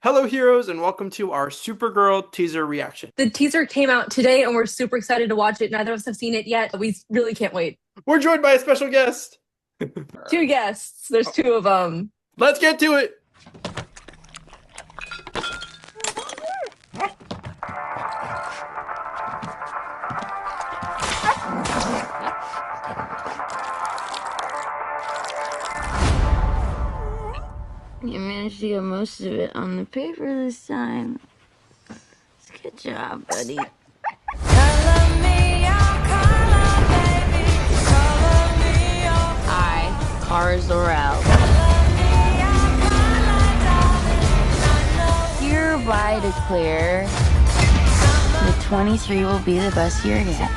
Hello, heroes, and welcome to our Supergirl teaser reaction. The teaser came out today and we're super excited to watch it. Neither of us have seen it yet. We really can't wait. We're joined by a special guest. Two guests. There's two of them. Let's get to it. You managed to get most of it on the paper this time. Good job, buddy. Cars are out. Hereby declare the 23 will be the best year yet.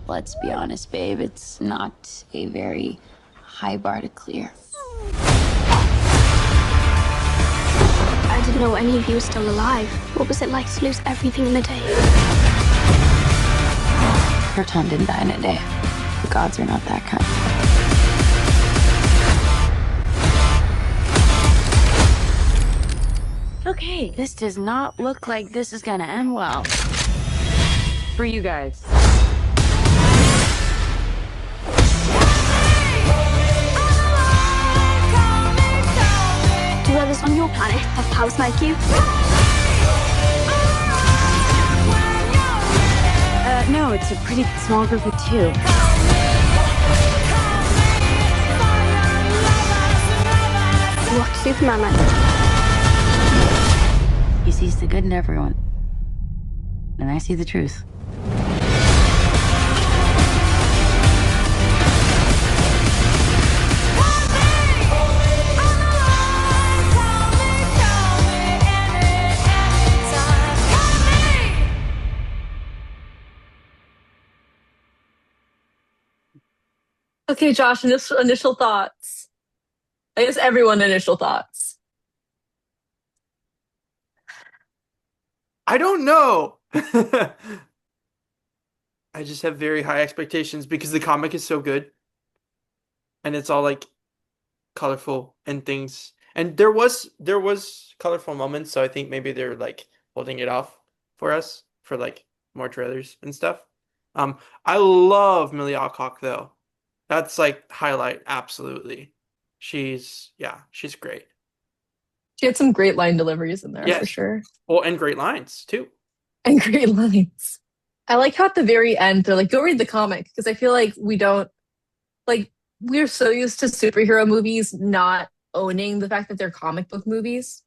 Let's be honest, babe, it's not a very high bar to clear. I didn't know any of you were still alive. What was it like to lose everything in a day? Krypton didn't die in a day. The gods are not that kind. Okay, this does not look like this is gonna end well. For you guys. Do others on your planet have powers like you? No, it's a pretty small group of two. What Superman? He sees the good in everyone. And I see the truth. Okay, Josh, initial thoughts. I guess everyone initial thoughts. I don't know. I just have very high expectations because the comic is so good. And it's all like colorful and things. And there was colorful moments, so I think maybe they're like holding it off for us for like more trailers and stuff. I love Millie Alcock though. That's like highlight, absolutely. She's great. She had some great line deliveries in there for Yes. sure. Well, and great lines too. And great lines. I like how at the very end they're like, go read the comic, because I feel like we're so used to superhero movies not owning the fact that they're comic book movies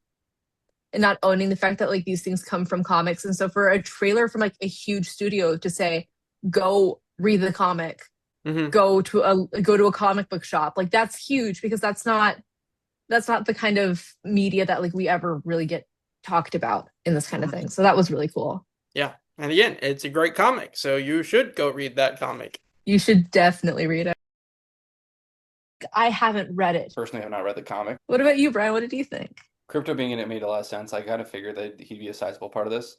and not owning the fact that like these things come from comics. And so for a trailer from like a huge studio to say, go read the comic, Mm-hmm. go to a comic book shop, like that's huge, because that's not the kind of media that like we ever really get talked about in this kind of thing. So that was really cool. Yeah. And again, it's a great comic, so you should go read that comic. You should definitely read it. I haven't read it. Personally, I've not read the comic. What about you, Bryan? What did you think? Krypto being in it made a lot of sense. I kind of figured that he'd be a sizable part of this.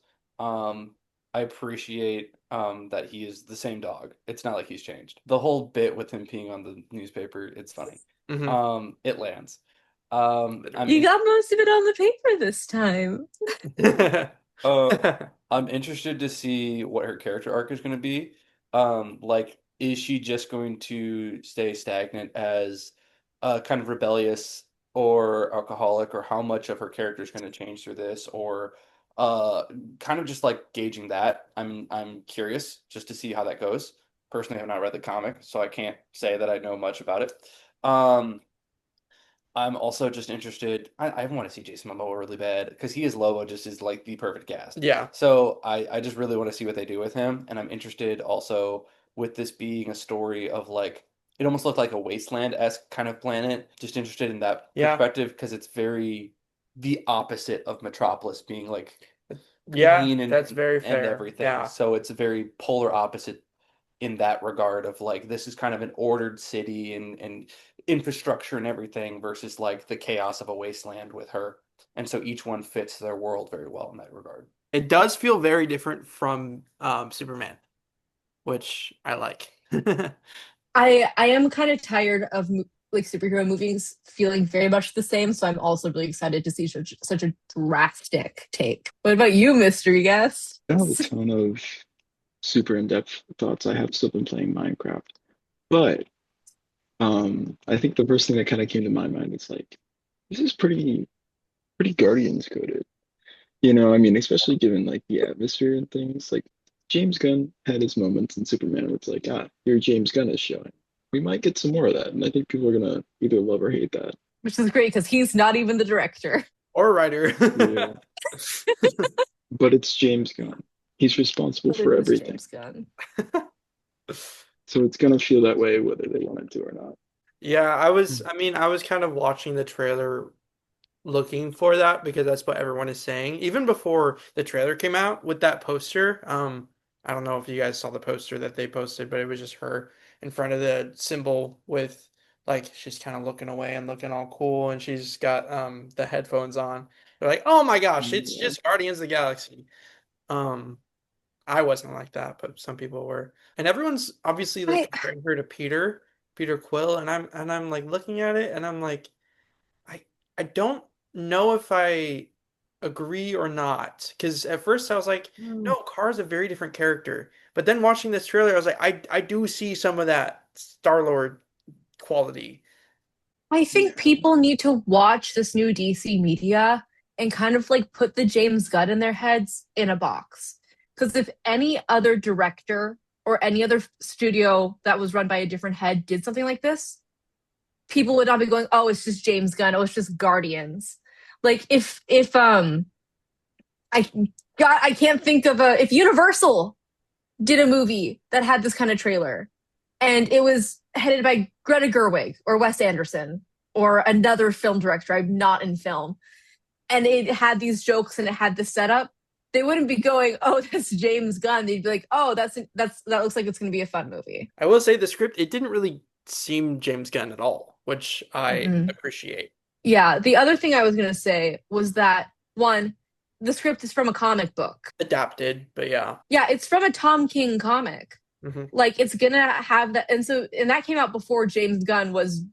I appreciate that he is the same dog. It's not like he's changed. The whole bit with him peeing on the newspaper, it's funny. Mm-hmm. It lands. You got most of it on the paper this time. I'm interested to see what her character arc is going to be. Like, is she just going to stay stagnant as kind of rebellious or alcoholic, or how much of her character is going to change through this, or kind of just like gauging that. I'm curious just to see how that goes. Personally, I have not read the comic, so I can't say that I know much about it. I'm also just interested. I want to see Jason Momoa really bad because he is Lobo, just is like the perfect cast. Yeah. So I just really want to see what they do with him, and I'm interested also with this being a story of like it almost looked like a wasteland-esque kind of planet. Just interested in that Yeah. perspective because it's very the opposite of Metropolis being like Yeah, clean and that's very fair. and everything. Yeah. So it's a very polar opposite in that regard of like this is kind of an ordered city and infrastructure and everything versus like the chaos of a wasteland with her. And so each one fits their world very well in that regard. It does feel very different from Superman, which I like. I am kind of tired of like superhero movies feeling very much the same, so I'm also really excited to see such a drastic take. What about you, mystery guest? I have a ton of super in-depth thoughts. I have still been playing Minecraft, but I think the first thing that kind of came to my mind is like this is pretty Guardians coded. I mean, especially given like the atmosphere and things. Like James Gunn had his moments in Superman where it's like, here James Gunn is showing. We might get some more of that, and I think people are gonna either love or hate that. Which is great because he's not even the director. Or writer. Yeah, but it's James Gunn. He's responsible But it for is everything, James Gunn. so it's gonna feel that way whether they want it to or not. Yeah, I was kind of watching the trailer looking for that because that's what everyone is saying. Even before the trailer came out with that poster, I don't know if you guys saw the poster that they posted, but it was just her in front of the symbol with like she's kind of looking away and looking all cool and she's got the headphones on. They're like, "Oh my gosh, it's Yeah. just Guardians of the Galaxy." Um I wasn't like that, but some people were. And everyone's obviously like I comparing her to Peter Quill, and I'm like looking at it and I'm like I I don't know if I agree or not. Because at first I was like, Mm. no, Car's a very different character. But then watching this trailer, I was like, I do see some of that Star-Lord quality. I think people need to watch this new DC media and kind of like put the James Gunn in their heads in a box. Because if any other director or any other studio that was run by a different head did something like this, people would not be going, "Oh, it's just James Gunn. Oh, it's just Guardians." Like if I I can't think of a if Universal did a movie that had this kind of trailer and it was headed by Greta Gerwig or Wes Anderson or another film director. I'm not in film. And it had these jokes and it had this setup. They wouldn't be going, "Oh, that's James Gunn." They'd be like, "Oh, that looks like it's going to be a fun movie." I will say the script, it didn't really seem James Gunn at all, which I Mm-mm. appreciate. Yeah. The other thing I was going to say was that one, the script is from a comic book. Adapted, but yeah. Yeah, it's from a Tom King comic. Hmm. Like it's gonna have that, and that came out before James Gunn was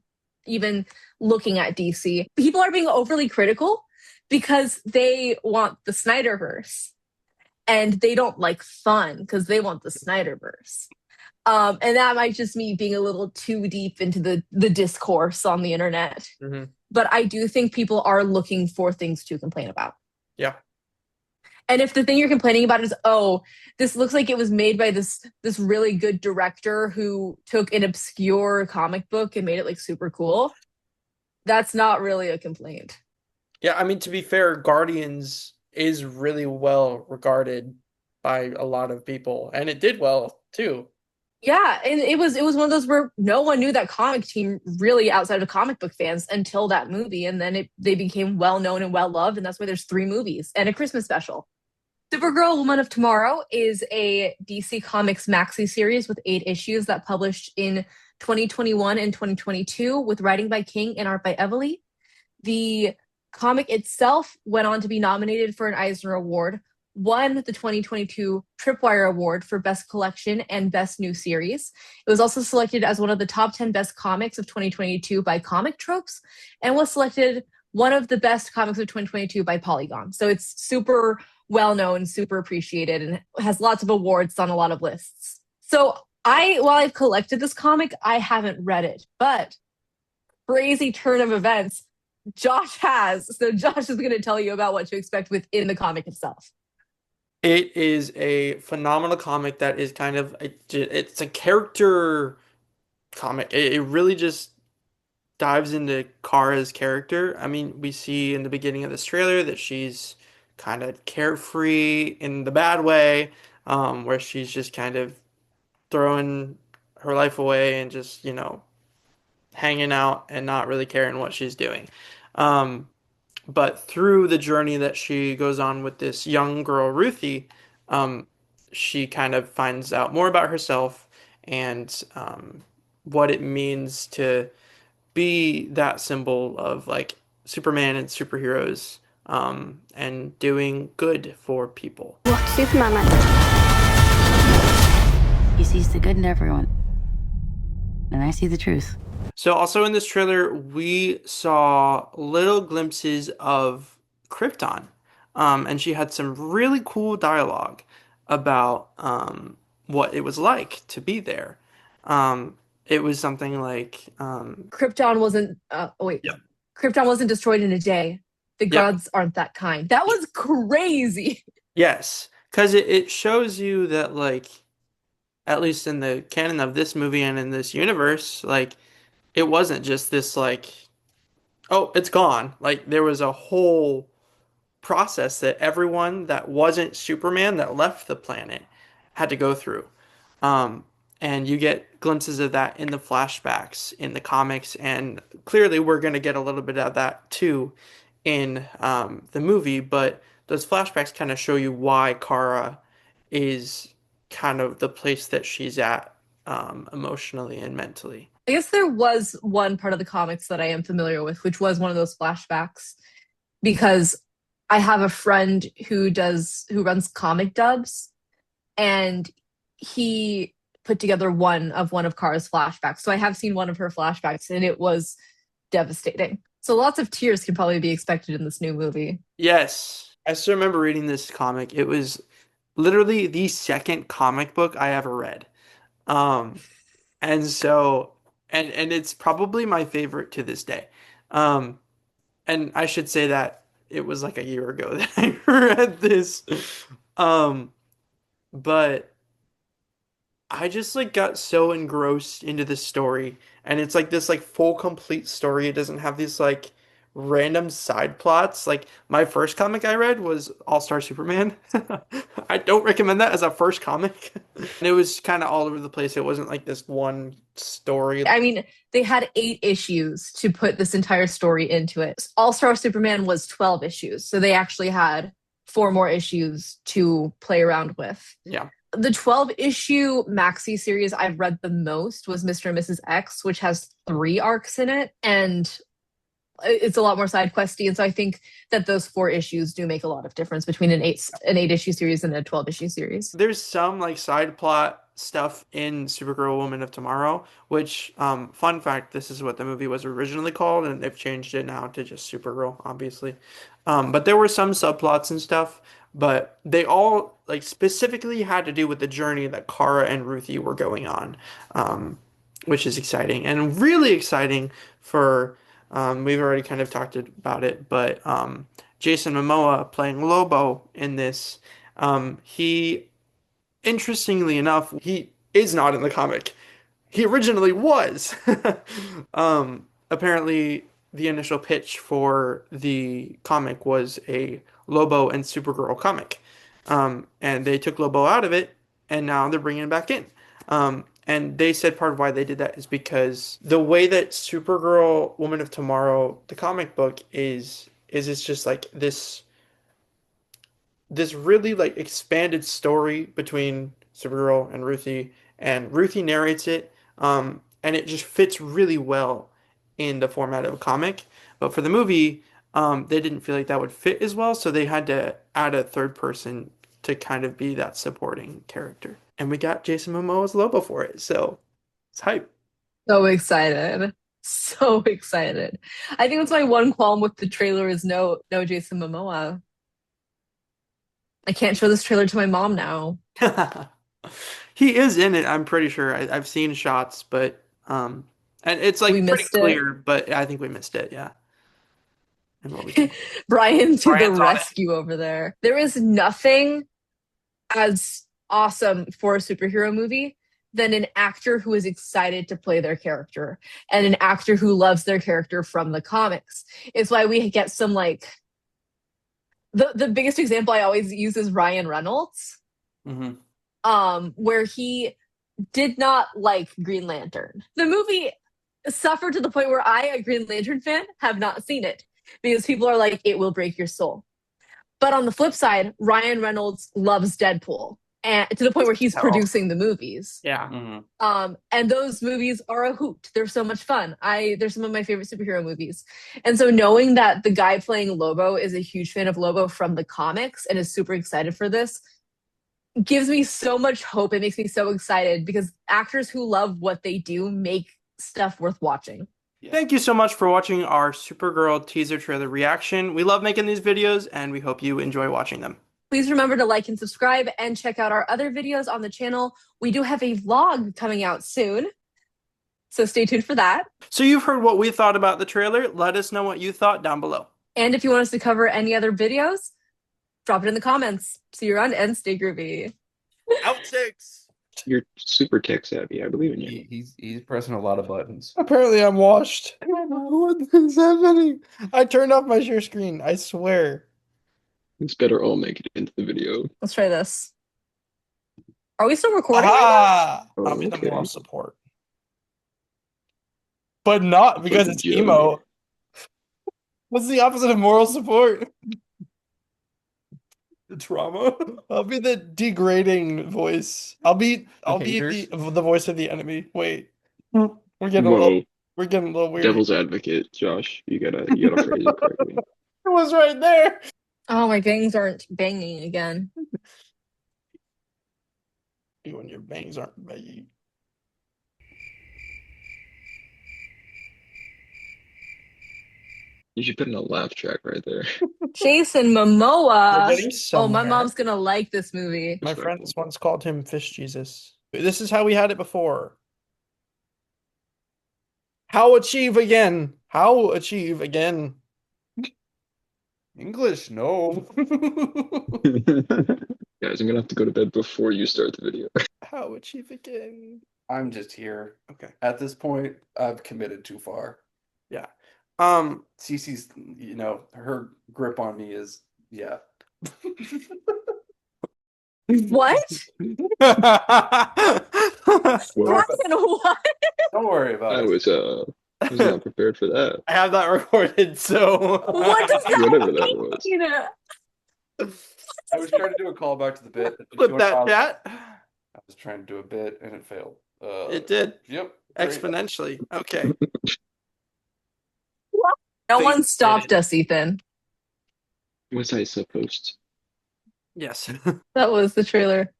even looking at DC. People are being overly critical because they want the Snyderverse, and they don't like fun because they want the Snyderverse. And that might just me being a little too deep into the discourse on the internet. Hmm. But I do think people are looking for things to complain about. Yeah. And if the thing you're complaining about is, "Oh, this looks like it was made by this really good director who took an obscure comic book and made it like super cool," that's not really a complaint. Yeah, I mean, to be fair, Guardians is really well regarded by a lot of people, and it did well too. Yeah, and it was one of those where no one knew that comic team really outside of comic book fans until that movie, and then they became well known and well loved, and that's why there's 3 movies and a Christmas special. Supergirl Woman of Tomorrow is a DC Comics maxi series with 8 issues that published in 2021 and 2022 with writing by King and art by Evely. The comic itself went on to be nominated for an Eisner Award, won the 2022 Tripwire Award for Best Collection and Best New Series. It was also selected as one of the top 10 best comics of 2022 by Comic Tropes and was selected one of the best comics of 2022 by Polygon. So it's super well known, super appreciated, and has lots of awards on a lot of lists. So while I've collected this comic, I haven't read it, but crazy turn of events, Josh has. So Josh is going to tell you about what to expect within the comic itself. It is a phenomenal comic that is kind of it's a character comic. It really just dives into Kara's character. I mean, we see in the beginning of this trailer that she's kind of carefree in the bad way, where she's just kind of throwing her life away and just, hanging out and not really caring what she's doing. Um, but through the journey that she goes on with this young girl, Ruthie, um, she kind of finds out more about herself and what it means to be that symbol of like Superman and superheroes and doing good for people. What's Superman like? He sees the good in everyone. and I see the truth. So also in this trailer, we saw little glimpses of Krypton. And she had some really cool dialogue about what it was like to be there. Um, it was something like Krypton wasn't wait. Yep. Krypton wasn't destroyed in a day. The Yep. gods aren't that kind. That was crazy. Yes, because it shows you that, like, at least in the canon of this movie and in this universe, like, it wasn't just this, like, oh, it's gone. Like, there was a whole process that everyone that wasn't Superman that left the planet had to go through. Um, and you get glimpses of that in the flashbacks in the comics, and clearly we're going to get a little bit of that too in the movie. But those flashbacks kind of show you why Kara is kind of the place that she's at emotionally and mentally. I guess there was one part of the comics that I am familiar with, which was one of those flashbacks, because I have a friend who runs comic dubs, and he put together one of Kara's flashbacks. So I have seen one of her flashbacks, and it was devastating. So lots of tears can probably be expected in this new movie. Yes, I still remember reading this comic. It was literally the second comic book I ever read. Um, and so and it's probably my favorite to this day. Um, and I should say that it was like a year ago that I read this. Um, but I just like got so engrossed into the story, and it's like this like full complete story. It doesn't have these like random side plots. Like my first comic I read was All-Star Superman. I don't recommend that as a first comic. And it was kind of all over the place. It wasn't like this one story. I mean, they had 8 issues to put this entire story into it. All-Star Superman was 12 issues, so they actually had 4 more issues to play around with. Yeah. The 12-issue maxi series I've read the most was Mr. and Mrs. X, which has 3 arcs in it, and it's a lot more side questy. And so I think that those 4 issues do make a lot of difference between an 8-issue series and a 12-issue series. There's some like side plot stuff in Supergirl Woman of Tomorrow, which fun fact, this is what the movie was originally called, and they've changed it now to just Supergirl, obviously. But there were some subplots and stuff, but they all like specifically had to do with the journey that Kara and Ruthie were going on, which is exciting and really exciting for we've already kind of talked about it, but Jason Momoa playing Lobo in this, he interestingly enough, he is not in the comic. He originally was. Apparently, the initial pitch for the comic was a Lobo and Supergirl comic. And they took Lobo out of it, and now they're bringing him back in. And they said part of why they did that is because the way that Supergirl Woman of Tomorrow, the comic book, is it's just like this really like expanded story between Supergirl and Ruthie narrates it, and it just fits really well in the format of a comic. But for the movie, they didn't feel like that would fit as well, so they had to add a third person to kind of be that supporting character. And we got Jason Momoa's Lobo for it, so it's hype. So excited. So excited. I think that's my one qualm with the trailer is no Jason Momoa. I can't show this trailer to my mom now. He is in it, I'm pretty sure. I've seen shots, but and it's like We pretty missed it. clear, but I think we missed it, yeah. And what we can. Bryan to the Bryan's on it. rescue over there. There is nothing as awesome for a superhero movie than an actor who is excited to play their character and an actor who loves their character from the comics. It's why we get some like the biggest example I always use is Ryan Reynolds, where he did not like Green Lantern. The movie suffered to the point where I, a Green Lantern fan, have not seen it because people are like, it will break your soul. But on the flip side, Ryan Reynolds loves Deadpool, and to the point where he's producing the movies. Yeah. And those movies are a hoot. They're so much fun. They're some of my favorite superhero movies. And so knowing that the guy playing Lobo is a huge fan of Lobo from the comics and is super excited for this gives me so much hope. It makes me so excited because actors who love what they do make stuff worth watching. Yeah. Thank you so much for watching our Supergirl teaser trailer reaction. We love making these videos, and we hope you enjoy watching them. Please remember to like and subscribe and check out our other videos on the channel. We do have a vlog coming out soon, so stay tuned for that. So you've heard what we thought about the trailer. Let us know what you thought down below. And if you want us to cover any other videos, drop it in the comments. See you around and stay groovy. Outtakes. You're super tech savvy. I believe in you. He's pressing a lot of buttons. Apparently I'm washed. I don't know what is happening. I turned off my share screen. I swear. It's better all make it into the video. Let's try this. Are we still recording? Ah, Oh, I'm in the okay. moral support. But not because Fucking it's Joey. emo. What's the opposite of moral support? The trauma. I'll be the degrading voice. I'll be haters? the voice of the enemy. Wait. We're getting a Whoa, little weird. devil's advocate, Josh. You gotta phrase it correctly. It was right there. Oh, my bangs aren't banging again. You and your bangs aren't baggy. You should put in a laugh track right there. Jason We're Momoa. getting Oh, my somewhere. mom's gonna like this movie. My friends once called him Fish Jesus. This is how we had it before. How achieve again? How achieve again? English, no. Guys, I'm gonna have to go to bed before you start the video. How achieve again? I'm just here. Okay. At this point, I've committed too far. Yeah. Cece's, her grip on me is, yeah. What? Well, Bryan, what? Don't worry about I it. was not prepared for that. I have that recorded, so What does that Whatever that was. mean? I was trying to do a callback to the bit. Flip that chat. I was trying to do a bit and it failed. It did. Yep. Great. Exponentially. Okay. No So one you stopped did us, Ethan. Was I supposed? Yes. That was the trailer.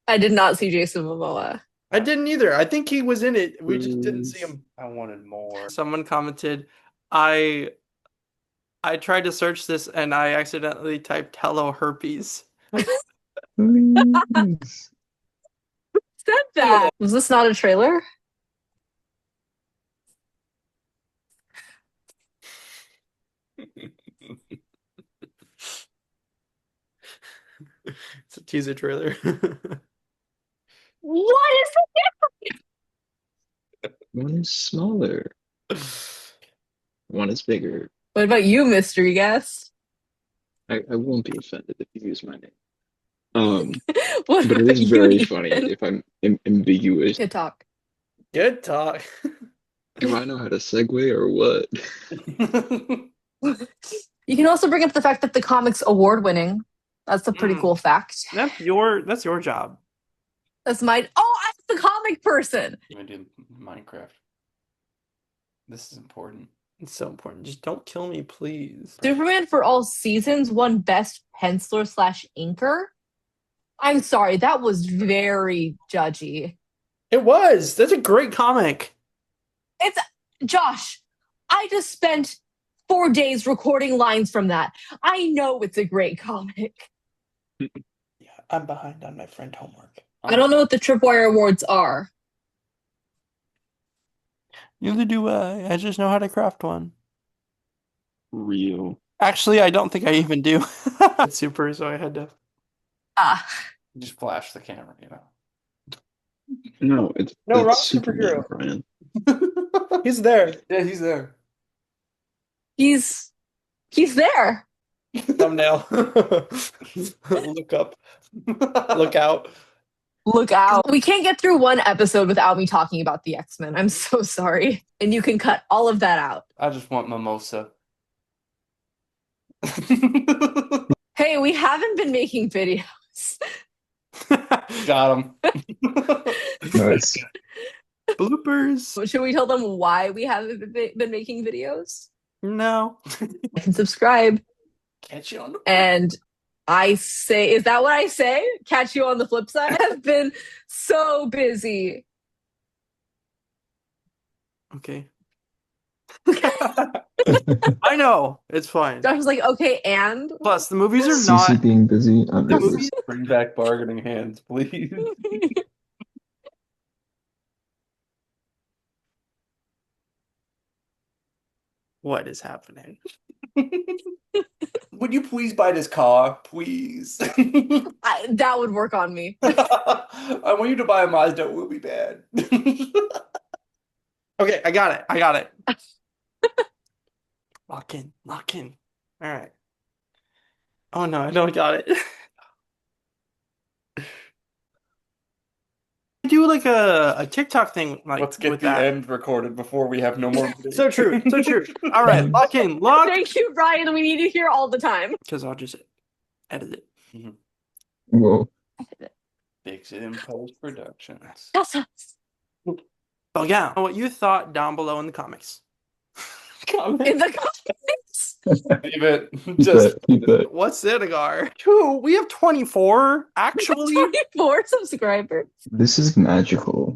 I did not see Jason Momoa. I didn't either. I think he was in it. We just didn't see him. I wanted more. Someone commented, I tried to search this and I accidentally typed hello herpes. Said that. Was this not a trailer? It's a teaser trailer. What is One is smaller. One is bigger. What about you, mystery guest? I won't be offended if you use my name. What But it about is you, very funny Ethan? if I'm ambiguous. Good talk. Good talk. Do I know how to segue or what? You can also bring up the fact that the comic's award winning. That's a pretty cool fact. That's your job. That's my I'm the comic person. I'm gonna do Minecraft. This is important. It's so important. Just don't kill me, please. Superman for All Seasons won Best Penciler / Inker. I'm sorry, that was very judgy. It was. That's a great comic. It's Josh. I just spent 4 days recording lines from that. I know it's a great comic. Yeah, I'm behind on my friend homework. I don't know what the Tripwire Awards are. Neither do I. I just know how to craft one. Real. Actually, I don't think I even do. It's super, so I had to. Just flash the camera, No, it's No, that's wrong Superman, superhero. Brian. He's there. Yeah, he's there. He's there. Thumbnail. Look up. Look out. Look out. We can't get through one episode without me talking about the X-Men. I'm so sorry. And you can cut all of that out. I just want mimosa. Hey, we haven't been making videos. Got him. Nice. Bloopers. Should we tell them why we haven't been making videos? No. And subscribe. Catch you on the. And I say, is that what I say? Catch you on the flip side? I've been so busy. Okay. I know. It's fine. Josh was like, okay, and Plus, the movies are Cece not. being busy. The Understood. movies. Bring back bargaining hands, please. What is happening? Would you please buy this car, please? that would work on me. I want you to buy a Mazda. It will be bad. Okay, I got it. I got it. Lock in. Lock in. All right. Oh no, I don't got it. Do like a TikTok thing like Let's get with the that. end recorded before we have no more. So true. So true. All right, lock in. Lock. Thank you, Bryan. We need you here all the time. Because I'll just edit it. Whoa. Fix it in post-production. That's us. Oh yeah. What you thought down below in the comics. In the comments. Leave it. Keep Just that. Keep that. What's Edgar? Two. We have 24 actually. 24 subscribers. This is magical.